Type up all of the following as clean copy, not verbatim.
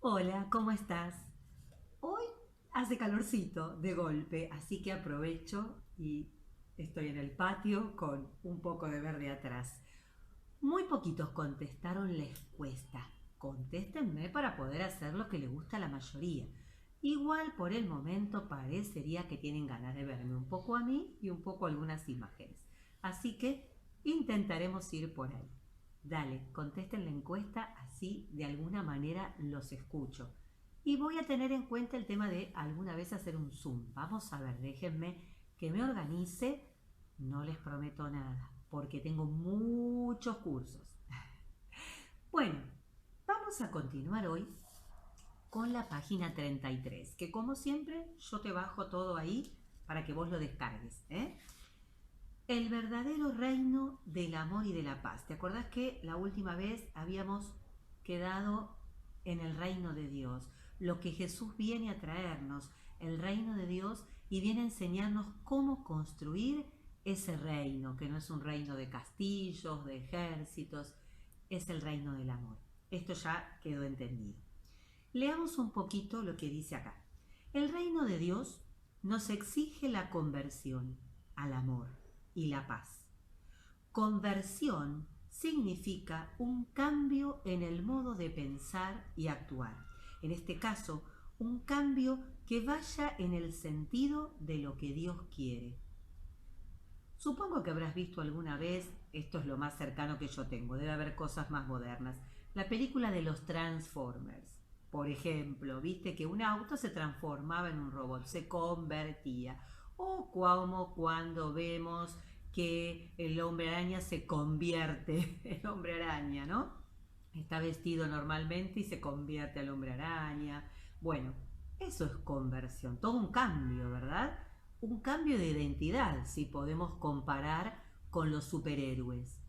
Hola, ¿cómo estás? Hoy hace calorcito de golpe, así que aprovecho y estoy en el patio con un poco de verde atrás. Muy poquitos contestaron les cuesta. Contéstenme para poder hacer lo que le gusta a la mayoría. Igual por el momento parecería que tienen ganas de verme un poco a mí y un poco algunas imágenes. Así que intentaremos ir por ahí. Dale, contesten la encuesta, así de alguna manera los escucho. Y voy a tener en cuenta el tema de alguna vez hacer un Zoom. Vamos a ver, déjenme que me organice. No les prometo nada, porque tengo muchos cursos. Bueno, vamos a continuar hoy con la página 33, que como siempre yo te bajo todo ahí para que vos lo descargues. El verdadero reino del amor y de la paz. ¿Te acordás que la última vez habíamos quedado en el reino de Dios? Lo que Jesús viene a traernos, el reino de Dios, y viene a enseñarnos cómo construir ese reino, que no es un reino de castillos, de ejércitos, es el reino del amor. Esto ya quedó entendido. Leamos un poquito lo que dice acá. El reino de Dios nos exige la conversión al amor y la paz. Conversión significa un cambio en el modo de pensar y actuar. En este caso, un cambio que vaya en el sentido de lo que Dios quiere. Supongo que habrás visto alguna vez, esto es lo más cercano que yo tengo, debe haber cosas más modernas, la película de los Transformers. Por ejemplo, viste que un auto se transformaba en un robot, se convertía. O como cuando vemos que el hombre araña se convierte en hombre araña, ¿no? Está vestido normalmente y se convierte al hombre araña. Bueno, eso es conversión, todo un cambio, ¿verdad? Un cambio de identidad, si podemos comparar con los superhéroes.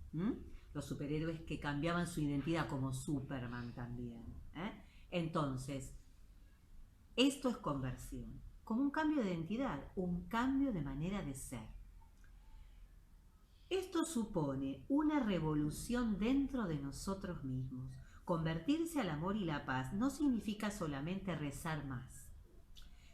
Los superhéroes que cambiaban su identidad como Superman también. Entonces, esto es conversión, como un cambio de identidad, un cambio de manera de ser. Esto supone una revolución dentro de nosotros mismos. Convertirse al amor y la paz no significa solamente rezar más,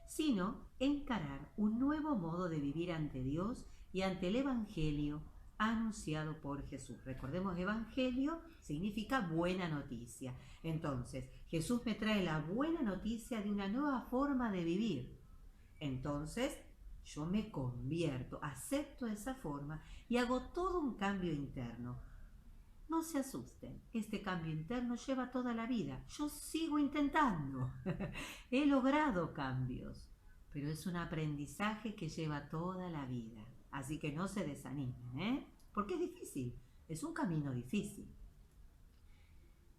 sino encarar un nuevo modo de vivir ante Dios y ante el Evangelio anunciado por Jesús. Recordemos, Evangelio significa buena noticia. Entonces, Jesús me trae la buena noticia de una nueva forma de vivir. Entonces, yo me convierto, acepto esa forma y hago todo un cambio interno. No se asusten, este cambio interno lleva toda la vida. Yo sigo intentando. He logrado cambios, pero es un aprendizaje que lleva toda la vida. Así que no se desanimen, porque es difícil, es un camino difícil.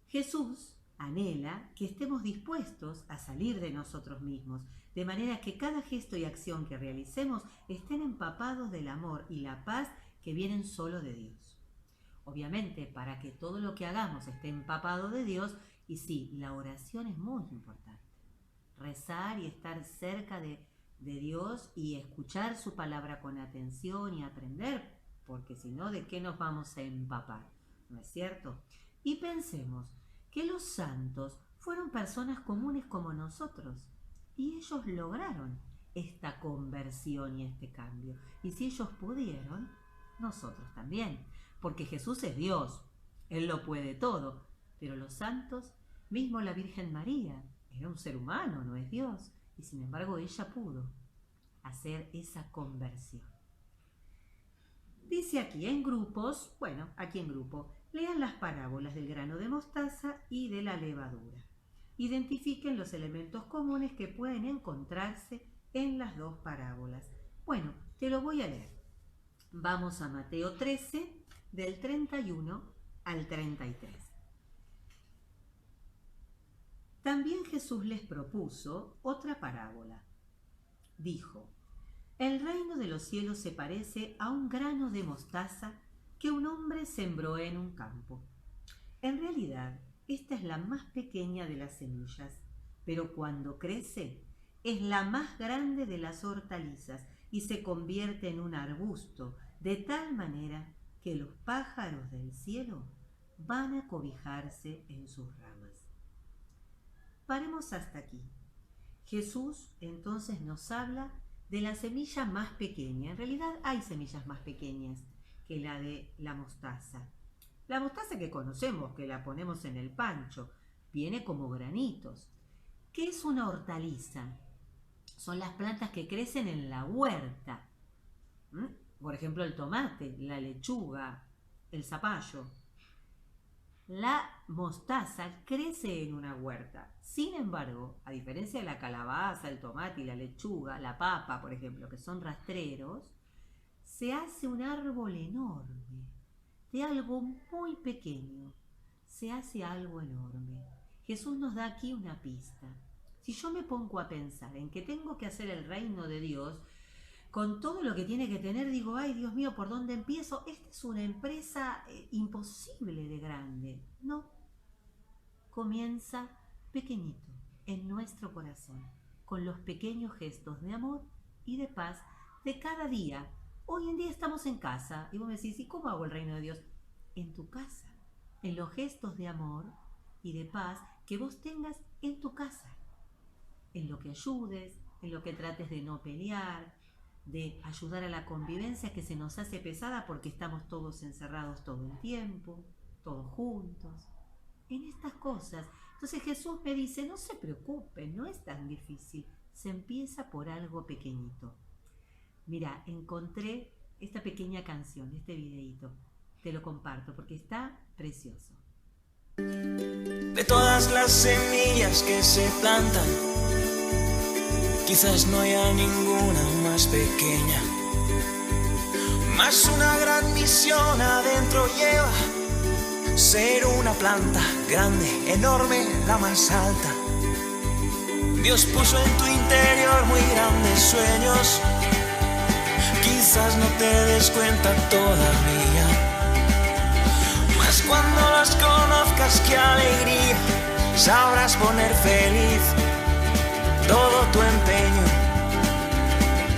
Jesús anhela que estemos dispuestos a salir de nosotros mismos, de manera que cada gesto y acción que realicemos estén empapados del amor y la paz que vienen solo de Dios. Obviamente, para que todo lo que hagamos esté empapado de Dios, y sí, la oración es muy importante. Rezar y estar cerca de Dios y escuchar su palabra con atención y aprender, porque si no, ¿de qué nos vamos a empapar? ¿No es cierto? Y pensemos que los santos fueron personas comunes como nosotros y ellos lograron esta conversión y este cambio. Y si ellos pudieron, nosotros también, porque Jesús es Dios, Él lo puede todo, pero los santos, mismo la Virgen María, era un ser humano, no es Dios, y sin embargo ella pudo hacer esa conversión. Dice aquí en grupos, bueno, aquí en grupo, lean las parábolas del grano de mostaza y de la levadura. Identifiquen los elementos comunes que pueden encontrarse en las dos parábolas. Bueno, te lo voy a leer. Vamos a Mateo 13, del 31 al 33. También Jesús les propuso otra parábola. Dijo: el reino de los cielos se parece a un grano de mostaza que un hombre sembró en un campo. En realidad, esta es la más pequeña de las semillas, pero cuando crece es la más grande de las hortalizas y se convierte en un arbusto, de tal manera que los pájaros del cielo van a cobijarse en sus ramas. paremos hasta aquí. Jesús entonces nos habla de la semilla más pequeña. En realidad hay semillas más pequeñas que la de la mostaza. La mostaza que conocemos, que la ponemos en el pancho, viene como granitos. ¿Qué es una hortaliza? Son las plantas que crecen en la huerta. Por ejemplo, el tomate, la lechuga, el zapallo. La mostaza crece en una huerta. Sin embargo, a diferencia de la calabaza, el tomate y la lechuga, la papa, por ejemplo, que son rastreros, se hace un árbol enorme. De algo muy pequeño se hace algo enorme. Jesús nos da aquí una pista. Si yo me pongo a pensar en que tengo que hacer el reino de Dios, con todo lo que tiene que tener, digo, ay Dios mío, ¿por dónde empiezo? Esta es una empresa imposible de grande. No, comienza pequeñito, en nuestro corazón, con los pequeños gestos de amor y de paz de cada día. Hoy en día estamos en casa y vos me decís, ¿y cómo hago el reino de Dios? En tu casa, en los gestos de amor y de paz que vos tengas en tu casa, en lo que ayudes, en lo que trates de no pelear, de ayudar a la convivencia que se nos hace pesada porque estamos todos encerrados todo el tiempo, todos juntos, en estas cosas. Entonces Jesús me dice, no se preocupen, no es tan difícil, se empieza por algo pequeñito. Mira, encontré esta pequeña canción, este videíto, te lo comparto porque está precioso. De todas las semillas que se plantan, quizás no haya ninguna más pequeña, mas una gran misión adentro lleva, ser una planta grande, enorme, la más alta. Dios puso en tu interior muy grandes sueños, quizás no te des cuenta todavía, mas cuando los conozcas, qué alegría, sabrás poner feliz todo tu empeño,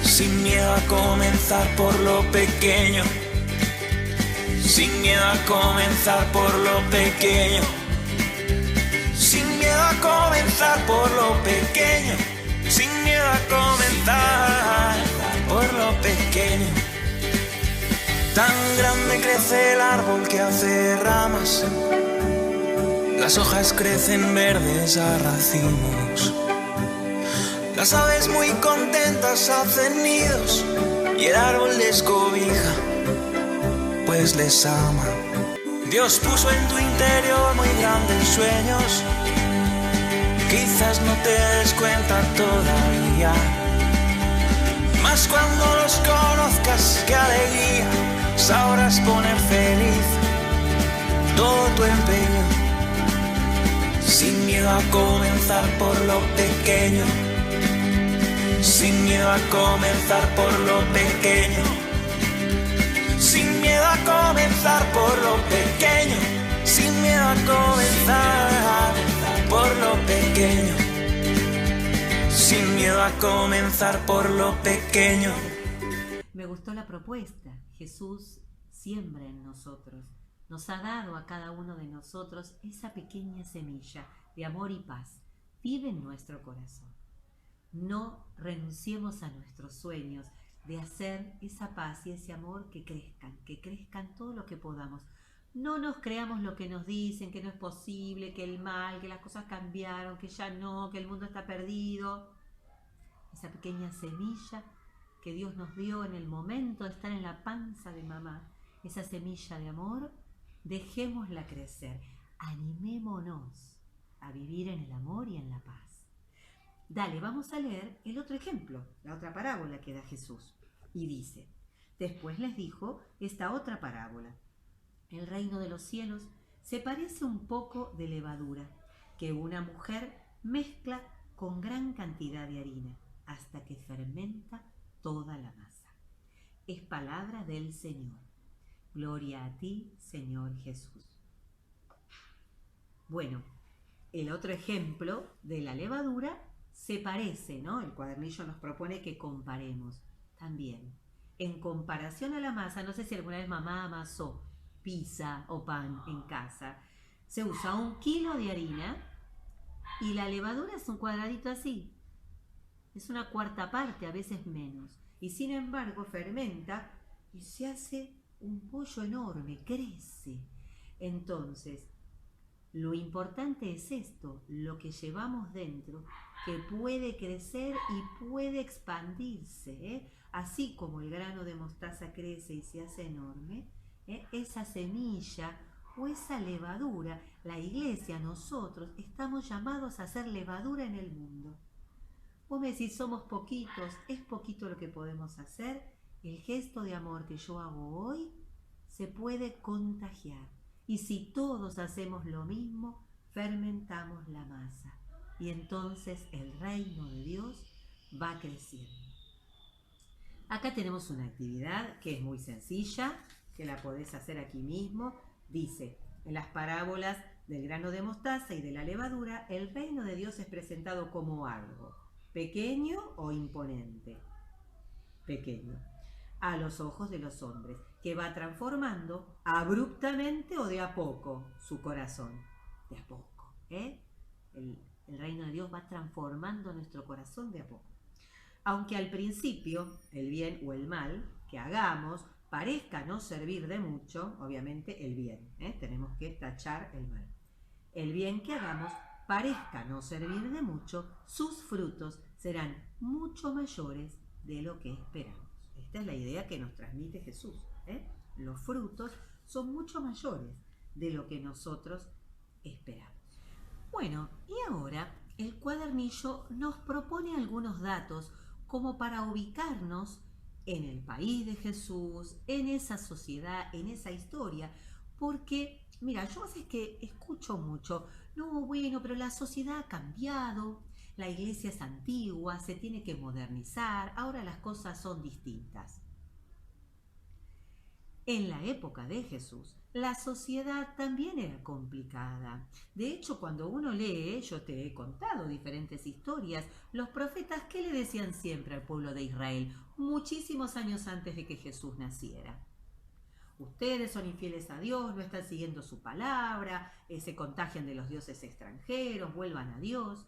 sin miedo a comenzar por lo pequeño, sin miedo a comenzar por lo pequeño, sin miedo a comenzar por lo pequeño, sin miedo a comenzar por lo pequeño. Tan grande crece el árbol que hace ramas, las hojas crecen verdes a racimos. Las aves muy contentas hacen nidos y el árbol les cobija, pues les ama. Dios puso en tu interior muy grandes sueños, quizás no te des cuenta todavía, mas cuando los conozcas, qué alegría, sabrás poner feliz todo tu empeño, sin miedo a comenzar por lo pequeño, sin miedo a comenzar por lo pequeño, sin miedo a comenzar por lo pequeño, sin miedo a comenzar por lo pequeño, sin miedo a comenzar por lo pequeño. Me gustó la propuesta. Jesús siembra en nosotros, nos ha dado a cada uno de nosotros esa pequeña semilla de amor y paz. Vive en nuestro corazón. No renunciemos a nuestros sueños de hacer esa paz y ese amor que crezcan todo lo que podamos. No nos creamos lo que nos dicen, que no es posible, que el mal, que las cosas cambiaron, que ya no, que el mundo está perdido. Esa pequeña semilla que Dios nos dio en el momento de estar en la panza de mamá, esa semilla de amor, dejémosla crecer. Animémonos a vivir en el amor y en la paz. Dale, vamos a leer el otro ejemplo, la otra parábola que da Jesús. Y dice, después les dijo esta otra parábola. El reino de los cielos se parece un poco de levadura que una mujer mezcla con gran cantidad de harina hasta que fermenta toda la masa. Es palabra del Señor. Gloria a ti, Señor Jesús. Bueno, el otro ejemplo de la levadura se parece, ¿no? El cuadernillo nos propone que comparemos también. En comparación a la masa, no sé si alguna vez mamá amasó pizza o pan en casa, se usa 1 kilo de harina Y la levadura es un cuadradito así. Es una cuarta parte, a veces menos. Y sin embargo fermenta y se hace un pollo enorme, crece. Entonces, lo importante es esto, lo que llevamos dentro, que puede crecer y puede expandirse, ¿eh? Así como el grano de mostaza crece y se hace enorme, esa semilla o esa levadura, la iglesia, nosotros, estamos llamados a ser levadura en el mundo. Vos me decís, somos poquitos, es poquito lo que podemos hacer. El gesto de amor que yo hago hoy se puede contagiar. Y si todos hacemos lo mismo, fermentamos la masa. Y entonces el reino de Dios va creciendo. Acá tenemos una actividad que es muy sencilla, que la podés hacer aquí mismo. Dice, en las parábolas del grano de mostaza y de la levadura, el reino de Dios es presentado como algo pequeño o imponente. Pequeño, a los ojos de los hombres, que va transformando abruptamente o de a poco su corazón. De a poco, ¿eh? El reino de Dios va transformando nuestro corazón de a poco. Aunque al principio el bien o el mal que hagamos parezca no servir de mucho, obviamente el bien, tenemos que tachar el mal. El bien que hagamos parezca no servir de mucho, sus frutos serán mucho mayores de lo que esperamos. Esta es la idea que nos transmite Jesús. Los frutos son mucho mayores de lo que nosotros esperamos. Bueno, y ahora el cuadernillo nos propone algunos datos como para ubicarnos en el país de Jesús, en esa sociedad, en esa historia, porque, mira, yo sé que escucho mucho, no, bueno, pero la sociedad ha cambiado, la iglesia es antigua, se tiene que modernizar, ahora las cosas son distintas. En la época de Jesús, la sociedad también era complicada. De hecho, cuando uno lee, yo te he contado diferentes historias, los profetas, ¿qué le decían siempre al pueblo de Israel? Muchísimos años antes de que Jesús naciera. Ustedes son infieles a Dios, no están siguiendo su palabra, se contagian de los dioses extranjeros, vuelvan a Dios.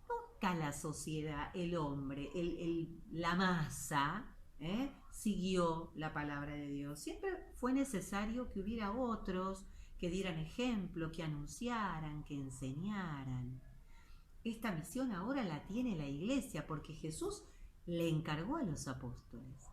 Nunca la sociedad, el hombre, la masa, siguió la palabra de Dios. Siempre fue necesario que hubiera otros que dieran ejemplo, que anunciaran, que enseñaran. Esta misión ahora la tiene la iglesia porque Jesús le encargó a los apóstoles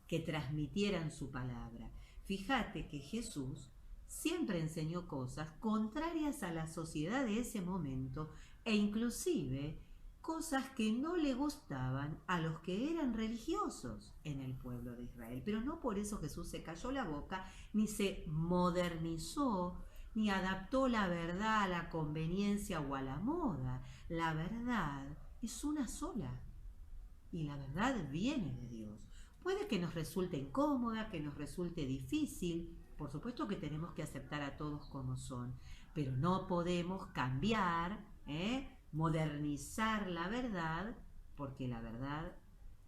que transmitieran su palabra. Fíjate que Jesús siempre enseñó cosas contrarias a la sociedad de ese momento e inclusive cosas que no le gustaban a los que eran religiosos en el pueblo de Israel. Pero no por eso Jesús se calló la boca, ni se modernizó, ni adaptó la verdad a la conveniencia o a la moda. La verdad es una sola y la verdad viene de Dios. Puede que nos resulte incómoda, que nos resulte difícil, por supuesto que tenemos que aceptar a todos como son, pero no podemos cambiar, modernizar la verdad, porque la verdad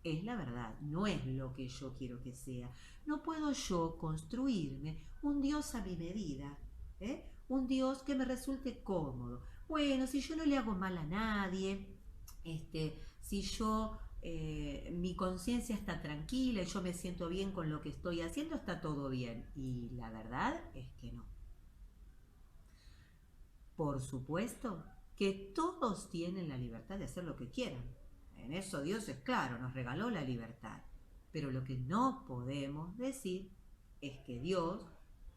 es la verdad, no es lo que yo quiero que sea. No puedo yo construirme un Dios a mi medida, un Dios que me resulte cómodo. Bueno, si yo no le hago mal a nadie, si yo mi conciencia está tranquila y yo me siento bien con lo que estoy haciendo, está todo bien. Y la verdad es que no. Por supuesto que todos tienen la libertad de hacer lo que quieran. En eso Dios es claro, nos regaló la libertad. Pero lo que no podemos decir es que Dios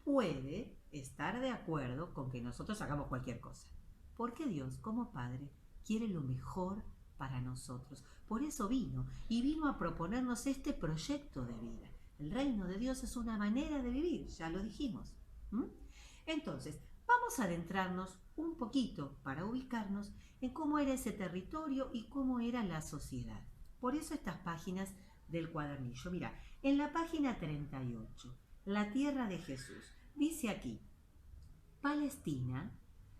puede estar de acuerdo con que nosotros hagamos cualquier cosa. Porque Dios, como Padre, quiere lo mejor para nosotros. Por eso vino a proponernos este proyecto de vida. El reino de Dios es una manera de vivir, ya lo dijimos. Entonces, vamos a adentrarnos un poquito para ubicarnos en cómo era ese territorio y cómo era la sociedad. Por eso estas páginas del cuadernillo. Mira, en la página 38, la tierra de Jesús, dice aquí, Palestina,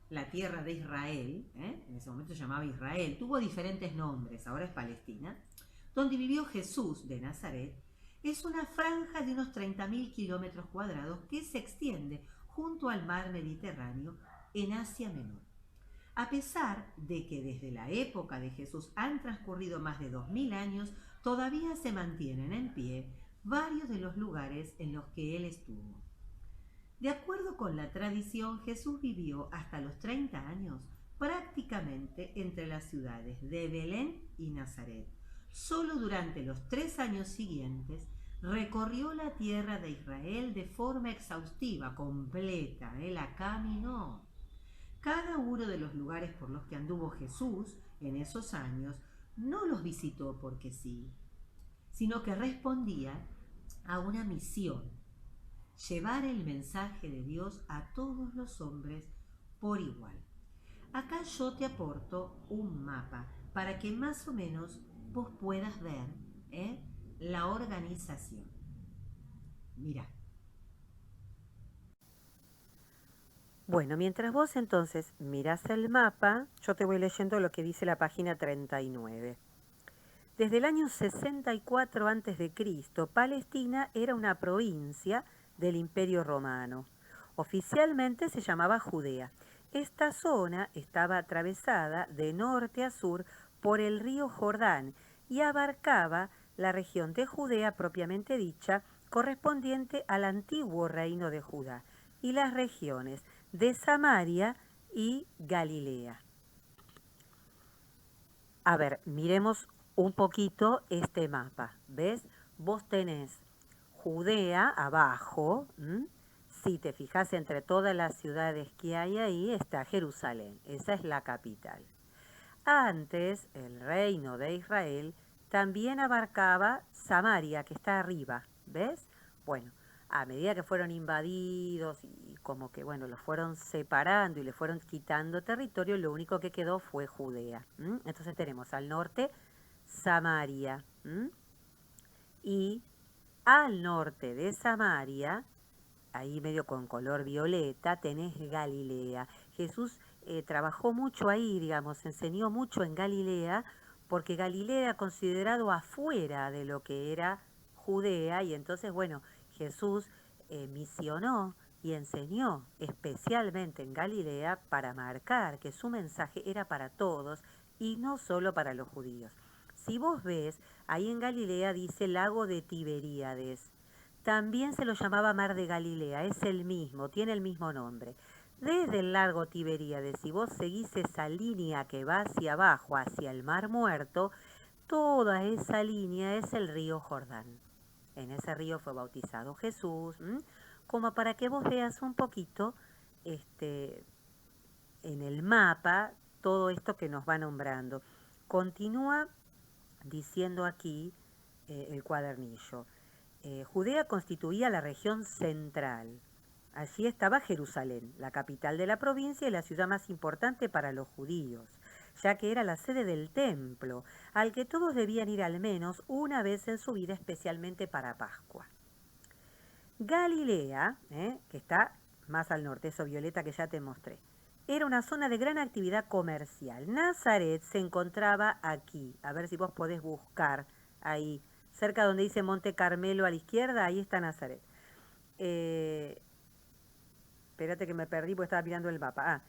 la tierra de Israel, en ese momento se llamaba Israel, tuvo diferentes nombres, ahora es Palestina, donde vivió Jesús de Nazaret, es una franja de unos 30.000 kilómetros cuadrados que se extiende junto al mar Mediterráneo en Asia Menor. A pesar de que desde la época de Jesús han transcurrido más de 2000 años, todavía se mantienen en pie varios de los lugares en los que él estuvo. De acuerdo con la tradición, Jesús vivió hasta los 30 años prácticamente entre las ciudades de Belén y Nazaret. Solo durante los 3 años siguientes recorrió la tierra de Israel de forma exhaustiva, completa. La caminó. Cada uno de los lugares por los que anduvo Jesús en esos años no los visitó porque sí, sino que respondía a una misión: llevar el mensaje de Dios a todos los hombres por igual. Acá yo te aporto un mapa para que más o menos vos puedas ver la organización. Mira. Bueno, mientras vos entonces mirás el mapa, yo te voy leyendo lo que dice la página 39. Desde el año 64 a.C., Palestina era una provincia del Imperio Romano. Oficialmente se llamaba Judea. Esta zona estaba atravesada de norte a sur por el río Jordán y abarcaba la región de Judea propiamente dicha, correspondiente al antiguo reino de Judá, y las regiones de Samaria y Galilea. A ver, miremos un poquito este mapa. ¿Ves? Vos tenés Judea abajo. Si te fijas, entre todas las ciudades que hay ahí está Jerusalén. Esa es la capital. Antes, el reino de Israel también abarcaba Samaria, que está arriba. ¿Ves? Bueno, a medida que fueron invadidos y como que, bueno, los fueron separando y le fueron quitando territorio, lo único que quedó fue Judea. Entonces tenemos al norte Samaria. Y al norte de Samaria, ahí medio con color violeta, tenés Galilea. Jesús trabajó mucho ahí, digamos, enseñó mucho en Galilea, porque Galilea era considerado afuera de lo que era Judea, y entonces, bueno, Jesús misionó y enseñó especialmente en Galilea para marcar que su mensaje era para todos y no solo para los judíos. Si vos ves, ahí en Galilea dice lago de Tiberíades. También se lo llamaba Mar de Galilea, es el mismo, tiene el mismo nombre. Desde el lago Tiberíades, si vos seguís esa línea que va hacia abajo, hacia el Mar Muerto, toda esa línea es el río Jordán. En ese río fue bautizado Jesús, como para que vos veas un poquito en el mapa todo esto que nos va nombrando. Continúa diciendo aquí el cuadernillo. Judea constituía la región central. Allí estaba Jerusalén, la capital de la provincia y la ciudad más importante para los judíos, ya que era la sede del templo, al que todos debían ir al menos una vez en su vida, especialmente para Pascua. Galilea, que está más al norte, eso violeta que ya te mostré, era una zona de gran actividad comercial. Nazaret se encontraba aquí. A ver si vos podés buscar ahí, cerca donde dice Monte Carmelo a la izquierda, ahí está Nazaret. Espérate que me perdí porque estaba mirando el mapa.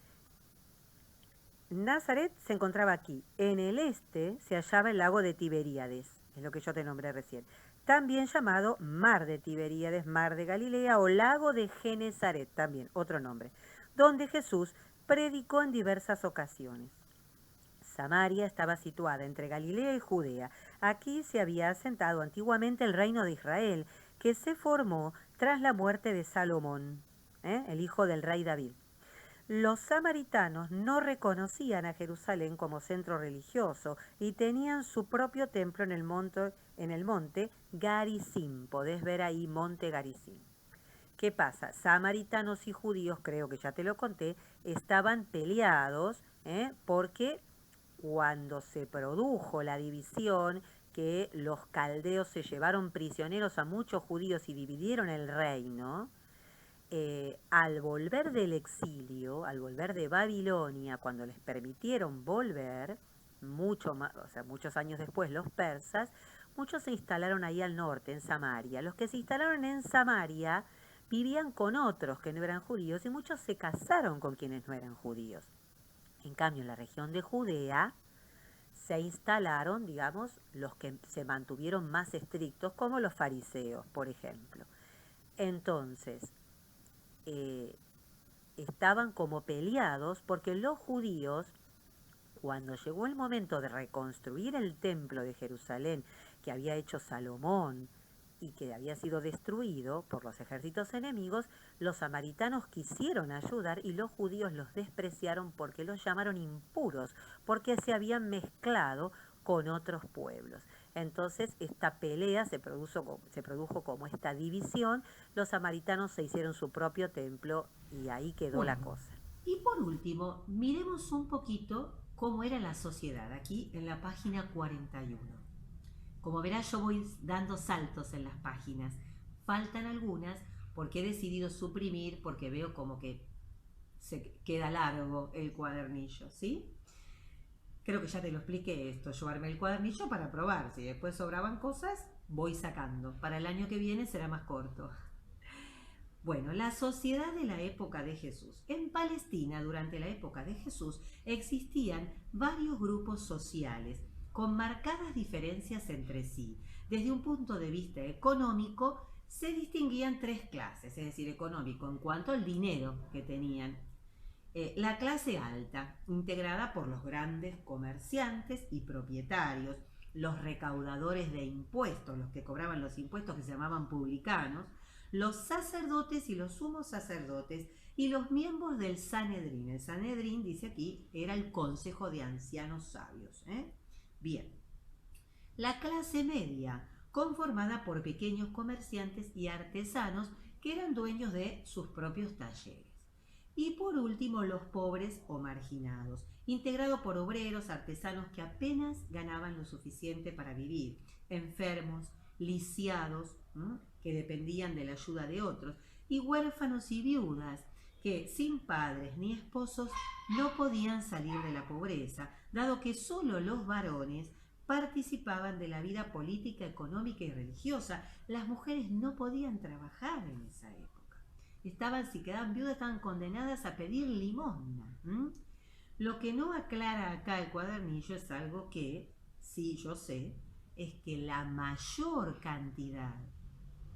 Nazaret se encontraba aquí. En el este se hallaba el lago de Tiberíades, es lo que yo te nombré recién. También llamado Mar de Tiberíades, Mar de Galilea o Lago de Genesaret, también otro nombre, donde Jesús predicó en diversas ocasiones. Samaria estaba situada entre Galilea y Judea. Aquí se había asentado antiguamente el reino de Israel, que se formó tras la muerte de Salomón, el hijo del rey David. Los samaritanos no reconocían a Jerusalén como centro religioso y tenían su propio templo en el monte Garizim. Podés ver ahí Monte Garizim. ¿Qué pasa? Samaritanos y judíos, creo que ya te lo conté, estaban peleados porque cuando se produjo la división, que los caldeos se llevaron prisioneros a muchos judíos y dividieron el reino, al volver del exilio, al volver de Babilonia, cuando les permitieron volver, muchos años después los persas, muchos se instalaron ahí al norte, en Samaria. Los que se instalaron en Samaria vivían con otros que no eran judíos y muchos se casaron con quienes no eran judíos. En cambio, en la región de Judea se instalaron, digamos, los que se mantuvieron más estrictos, como los fariseos, por ejemplo. Entonces, estaban como peleados porque los judíos, cuando llegó el momento de reconstruir el templo de Jerusalén que había hecho Salomón y que había sido destruido por los ejércitos enemigos, los samaritanos quisieron ayudar y los judíos los despreciaron porque los llamaron impuros, porque se habían mezclado con otros pueblos. Entonces esta pelea se produjo como esta división, los samaritanos se hicieron su propio templo y ahí quedó la cosa. Y por último, miremos un poquito cómo era la sociedad, aquí en la página 41. Como verás, yo voy dando saltos en las páginas. Faltan algunas porque he decidido suprimir, porque veo como que se queda largo el cuadernillo, ¿sí? Creo que ya te lo expliqué esto. Yo armé el cuadernillo para probar. Si después sobraban cosas, voy sacando. Para el año que viene será más corto. Bueno, la sociedad de la época de Jesús. En Palestina, durante la época de Jesús, existían varios grupos sociales con marcadas diferencias entre sí. Desde un punto de vista económico, se distinguían tres clases, es decir, económico en cuanto al dinero que tenían. La clase alta, integrada por los grandes comerciantes y propietarios, los recaudadores de impuestos, los que cobraban los impuestos que se llamaban publicanos, los sacerdotes y los sumos sacerdotes y los miembros del Sanedrín. El Sanedrín, dice aquí, era el consejo de ancianos sabios. Bien. La clase media, conformada por pequeños comerciantes y artesanos que eran dueños de sus propios talleres. Y por último, los pobres o marginados, integrado por obreros, artesanos que apenas ganaban lo suficiente para vivir, enfermos, lisiados, que dependían de la ayuda de otros, y huérfanos y viudas que sin padres ni esposos no podían salir de la pobreza, dado que solo los varones participaban de la vida política, económica y religiosa. Las mujeres no podían trabajar en esa época. Si quedaban viudas, estaban condenadas a pedir limosna. Lo que no aclara acá el cuadernillo es algo que, sí, yo sé, es que la mayor cantidad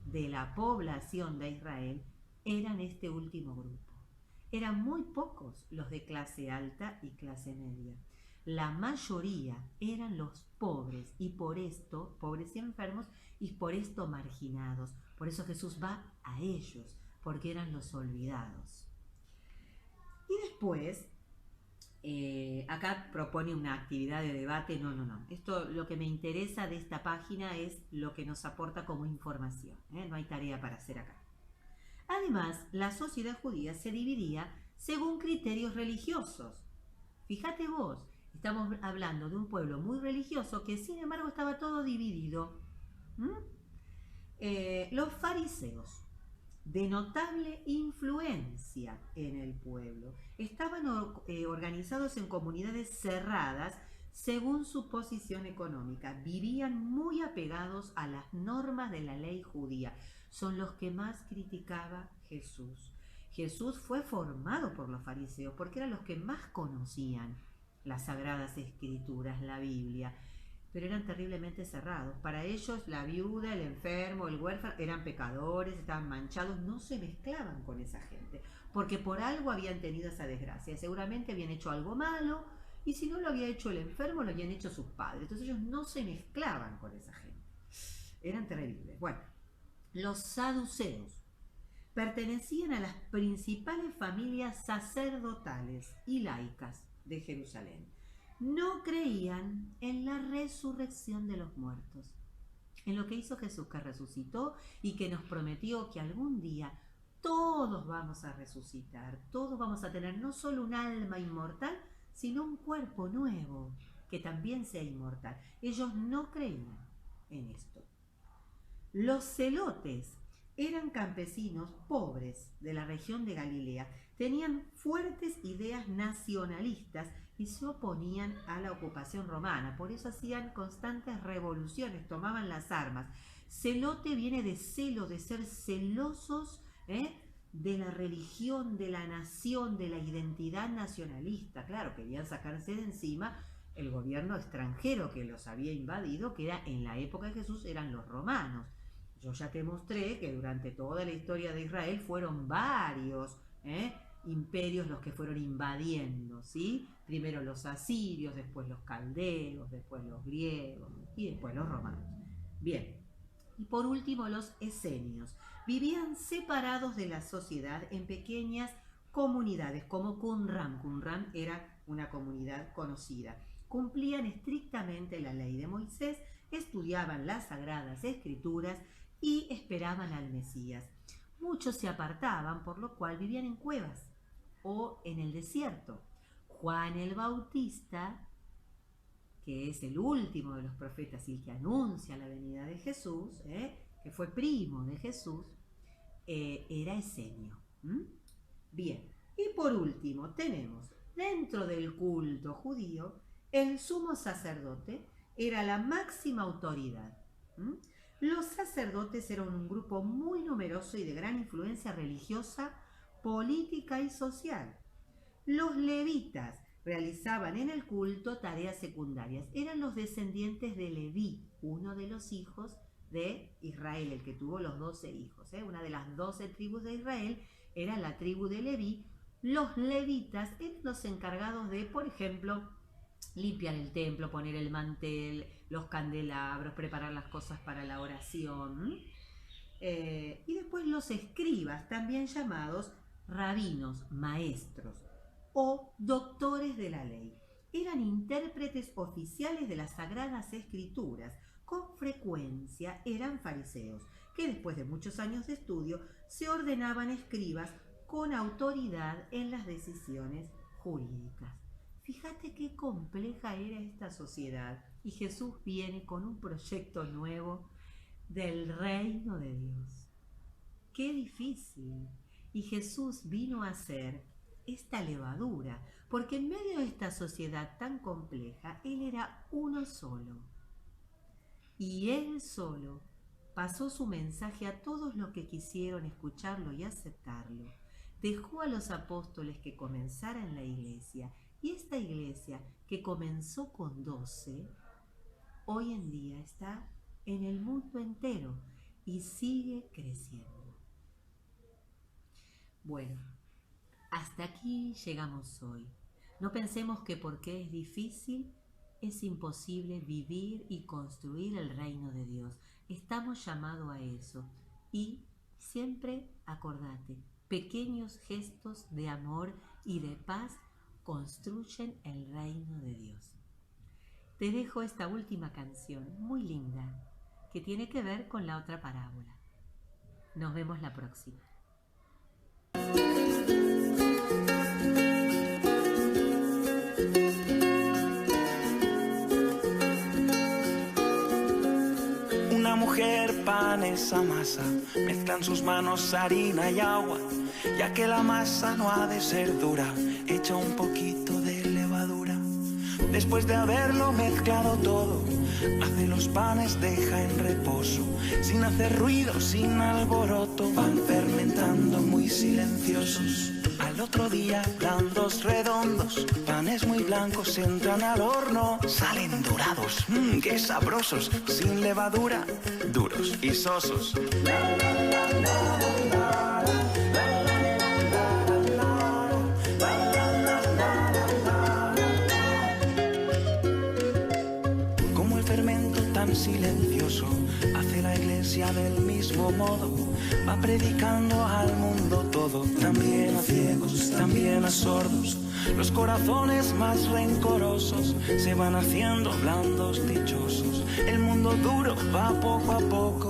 de la población de Israel eran este último grupo. Eran muy pocos los de clase alta y clase media. La mayoría eran los pobres y por esto, pobres y enfermos, y por esto marginados. Por eso Jesús va a ellos, porque eran los olvidados. Y después, acá propone una actividad de debate. No. Esto, lo que me interesa de esta página es lo que nos aporta como información. No hay tarea para hacer acá. Además, la sociedad judía se dividía según criterios religiosos. Fíjate vos, estamos hablando de un pueblo muy religioso que sin embargo estaba todo dividido. Los fariseos, de notable influencia en el pueblo, estaban organizados en comunidades cerradas según su posición económica. Vivían muy apegados a las normas de la ley judía. Son los que más criticaba Jesús. Jesús fue formado por los fariseos porque eran los que más conocían las sagradas escrituras, la Biblia, pero eran terriblemente cerrados. Para ellos la viuda, el enfermo, el huérfano eran pecadores, estaban manchados, no se mezclaban con esa gente, porque por algo habían tenido esa desgracia, seguramente habían hecho algo malo, y si no lo había hecho el enfermo, lo habían hecho sus padres. Entonces ellos no se mezclaban con esa gente, eran terribles. Bueno, los saduceos pertenecían a las principales familias sacerdotales y laicas de Jerusalén. No creían en la resurrección de los muertos, en lo que hizo Jesús, que resucitó y que nos prometió que algún día todos vamos a resucitar, todos vamos a tener no solo un alma inmortal, sino un cuerpo nuevo que también sea inmortal. Ellos no creían en esto. Los celotes eran campesinos pobres de la región de Galilea, tenían fuertes ideas nacionalistas y se oponían a la ocupación romana. Por eso hacían constantes revoluciones, tomaban las armas. Celote viene de celo, de ser celosos de la religión, de la nación, de la identidad nacionalista. Claro, querían sacarse de encima el gobierno extranjero que los había invadido, que era en la época de Jesús eran los romanos. Yo ya te mostré que durante toda la historia de Israel fueron varios imperios los que fueron invadiendo, ¿sí? Primero los asirios, después los caldeos, después los griegos y después los romanos. Bien, y por último los esenios. Vivían separados de la sociedad en pequeñas comunidades, como Qumran. Qumran era una comunidad conocida. Cumplían estrictamente la ley de Moisés, estudiaban las sagradas escrituras y esperaban al Mesías. Muchos se apartaban, por lo cual vivían en cuevas o en el desierto. Juan el Bautista, que es el último de los profetas y el que anuncia la venida de Jesús, que fue primo de Jesús, era esenio. Bien, y por último tenemos dentro del culto judío el sumo sacerdote era la máxima autoridad. Los sacerdotes eran un grupo muy numeroso y de gran influencia religiosa, política y social. Los levitas realizaban en el culto tareas secundarias. Eran los descendientes de Leví, uno de los hijos de Israel, el que tuvo los 12 hijos. Una de las 12 tribus de Israel era la tribu de Leví. Los levitas eran los encargados de, por ejemplo, limpiar el templo, poner el mantel, los candelabros, preparar las cosas para la oración. Y después los escribas, también llamados rabinos, maestros o doctores de la ley. Eran intérpretes oficiales de las Sagradas Escrituras. Con frecuencia eran fariseos, que después de muchos años de estudio se ordenaban escribas con autoridad en las decisiones jurídicas. Fíjate qué compleja era esta sociedad y Jesús viene con un proyecto nuevo del reino de Dios. ¡Qué difícil! Y Jesús vino a ser esta levadura, porque en medio de esta sociedad tan compleja, Él era uno solo. Y Él solo pasó su mensaje a todos los que quisieron escucharlo y aceptarlo. Dejó a los apóstoles que comenzaran la iglesia. Y esta iglesia, que comenzó con 12, hoy en día está en el mundo entero y sigue creciendo. Bueno, hasta aquí llegamos hoy. No pensemos que porque es difícil, es imposible vivir y construir el reino de Dios. Estamos llamados a eso. Y siempre acordate, pequeños gestos de amor y de paz construyen el reino de Dios. Te dejo esta última canción muy linda que tiene que ver con la otra parábola. Nos vemos la próxima. Una mujer panes amasa, mezclan sus manos harina y agua, ya que la masa no ha de ser dura, echa un poquito de levadura. Después de haberlo mezclado todo, hace los panes, deja en reposo, sin hacer ruido, sin alboroto, van fermentando muy silenciosos. Al otro día, blandos, redondos, panes muy blancos entran al horno, salen dorados, qué sabrosos, sin levadura, duros y sosos. Como el fermento tan silencioso hace la iglesia del mismo modo, va predicando al mundo todo, también a ciegos, también a sordos. Los corazones más rencorosos se van haciendo blandos, dichosos. El mundo duro va poco a poco